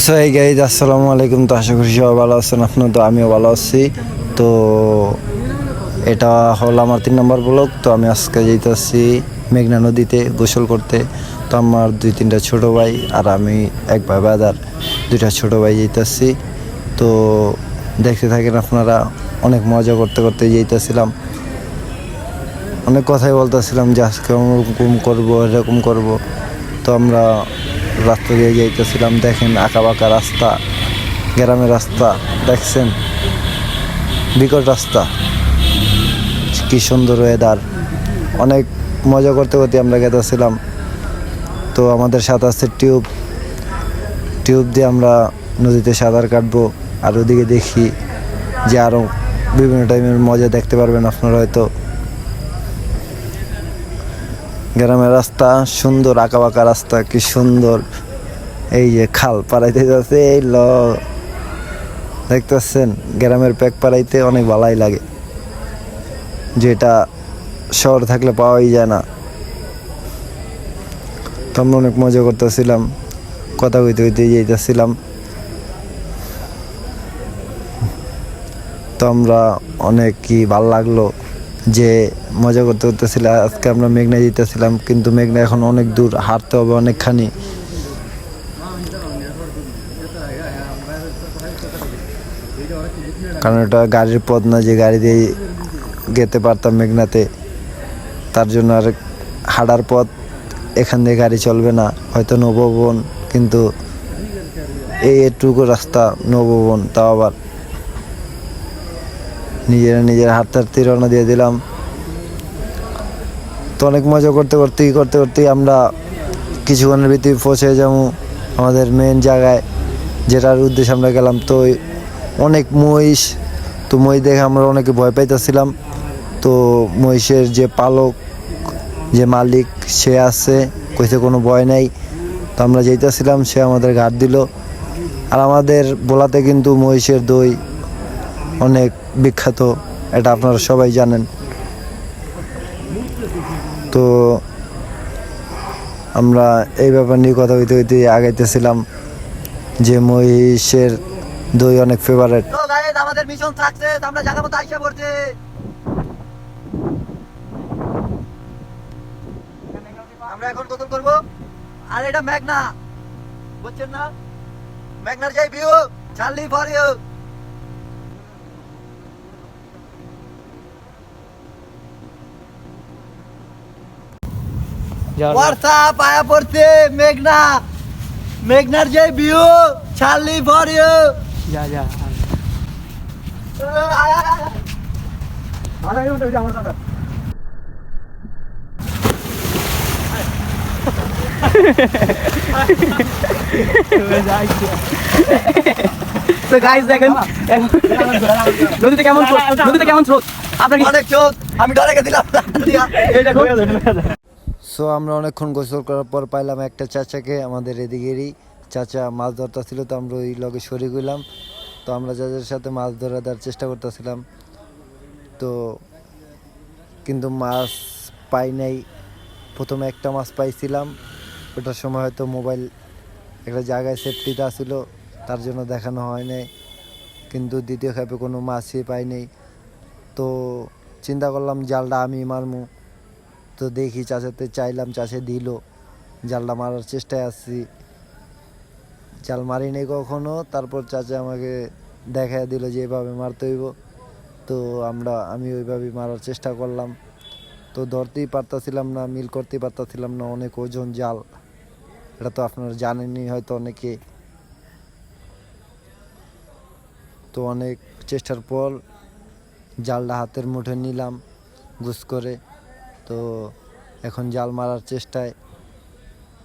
So এই guys আসসালামু আলাইকুম। তো আশা করি সবাই ভালো আছেন, আপনার তো আমিও ভালো আছি। তো এটা হল আমার 3 নম্বর ব্লগ। তো আমি আজকে যেতেছি মেঘনা নদীতে গোসল করতে। তো আমার 2-3টা ছোটো ভাই আর আমি এক ভাই বাদার 2টা ছোটো ভাই যেতেছি। তো দেখতে থাকেন আপনারা, অনেক মজা করতে করতে যেতেছিলাম, অনেক কথাই বলতেছিলাম যে আজকে এরকম করবো এরকম করবো। তো আমরা রাস্তা দিয়ে যাইতেছিলাম, দেখেন আঁকা বাঁকা রাস্তা, গ্রামের রাস্তা দেখছেন, বিকট রাস্তা, কি সুন্দর ওয়েদার, অনেক মজা করতে করতে আমরা গেতেছিলাম। তো আমাদের সাথে আছে টিউব দিয়ে আমরা নদীতে সাঁতার কাটবো। আর ওদিকে দেখি যে আরও বিভিন্ন টাইমের মজা দেখতে পারবেন আপনারা হয়তো। গ্রামের রাস্তা সুন্দর, আঁকা বাঁকা রাস্তা, কি সুন্দর। এই যে খাল পাড়াইতে যাচ্ছে, এই দেখতেছেন, গ্রামের প্যাক পাড়াইতে অনেক ভালোই লাগে, যেটা শহর থাকলে পাওয়াই যায় না। তো আমরা অনেক মজা করতেছিলাম, কথা কইতে কইতে যেতেছিলাম। তো আমরা অনেক কি ভালো লাগলো যে মজা করতে করতেছিলাম। আজকে আমরা মেঘনা যেতেছিলাম, কিন্তু মেঘনা এখন অনেক দূর, হাঁটতে হবে অনেকখানি। কারণ এটা গাড়ির পথ না যে গাড়ি দিয়ে যেতে পারতাম মেঘনাতে, তার জন্য আর হাঁটার পথ, এখান দিয়ে গাড়ি চলবে না, হয়তো নববন, কিন্তু এটুকু রাস্তা নববন, তাও আবার নিজেরা হাঁটতে হাঁটতে রওনা দিয়ে দিলাম। তো অনেক মজা করতে করতেই আমরা কিছুক্ষণের ভিতরে পৌঁছে যাবো আমাদের মেন জায়গায়, যেটার উদ্দেশ্যে আমরা গেলাম। তো অনেক মহিষ, তো মহিষ দেখে আমরা অনেকে ভয় পাইতেছিলাম। তো মহিষের যে পালক, যে মালিক, সে আছে, কইছে কোনো ভয় নাই। তো আমরা যেতেছিলাম, সে আমাদের ঘাট দিল। আর আমাদের বলাতে কিন্তু মহিষের দই অনেক বিখ্যাত, এটা আপনারা সবাই জানেন। তো আমরা এই ব্যাপার নিয়ে কথা হইতে হইতে আগাইতেছিলাম যে মহিষের দই অনেক ফেভারেট। তো গাইস, আমাদের মিশন সাকসেস, আমরা জায়গা মতো আইসা পড়ছি। আমরা এখন গোসল করব। আর এটা মেঘনা, বুঝছেন না? মেঘনার যে view, Charlie for you. WhatsApp আয়া পড়ছে মেঘনা, মেঘনার যে ভিউ, চার্লি ফর ইউ। যা যা তো গাইস দেখেন নদীতে কেমন স্রোত আপনার অনেক চোখ, আমি ডরে গেছিলাম। এই দেখো সো আমরা অনেকক্ষণ গোসল করার পর পাইলাম একটা চাচাকে, আমাদের এদিকেরই চাচা মাছ ধরতেছিল। তো আমরা ওই লগে শরিক হইলাম। তো আমরা চাচার সাথে মাছ ধরার চেষ্টা করতেছিলাম, তো কিন্তু মাছ পাই নাই। প্রথমে একটা মাছ পাইছিলাম, ওটার সময় হয়তো মোবাইল একটা জায়গায় সেফটিতে আসছিল, তার জন্য দেখানো হয় নাই। কিন্তু দ্বিতীয় খেপে কোনো মাছই পাই নাই। তো চিন্তা করলাম জালটা আমি মারমু। তো দেখি চাচাতে চাইলাম, চাষে দিল, জালটা মারার চেষ্টায় আসছি, জাল মারি নেই কখনো। তারপর চাচা আমাকে দেখা দিল যে এভাবে মারতে হইব। তো আমি ওইভাবেই মারার চেষ্টা করলাম। তো ধরতেই পারতাছিলাম না, মিল করতেই পারতাছিলাম না, অনেক ওজন জাল, এটা তো আপনারা জানেনই হয়তো অনেকে। তো অনেক চেষ্টার পর জালটা হাতের মুঠে নিলাম গুছ করে। তো এখন জাল মারার চেষ্টায়,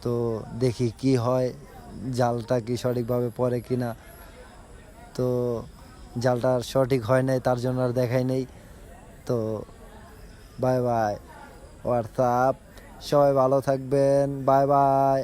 তো দেখি কি হয়, জালটা কি সঠিকভাবে পড়ে কি না। তো জালটা সঠিক হয় নাই, তার জন্য আর দেখাই নেই। তো বাই বাই, হোয়াটসঅ্যাপ, সবাই ভালো থাকবেন, বাই বাই।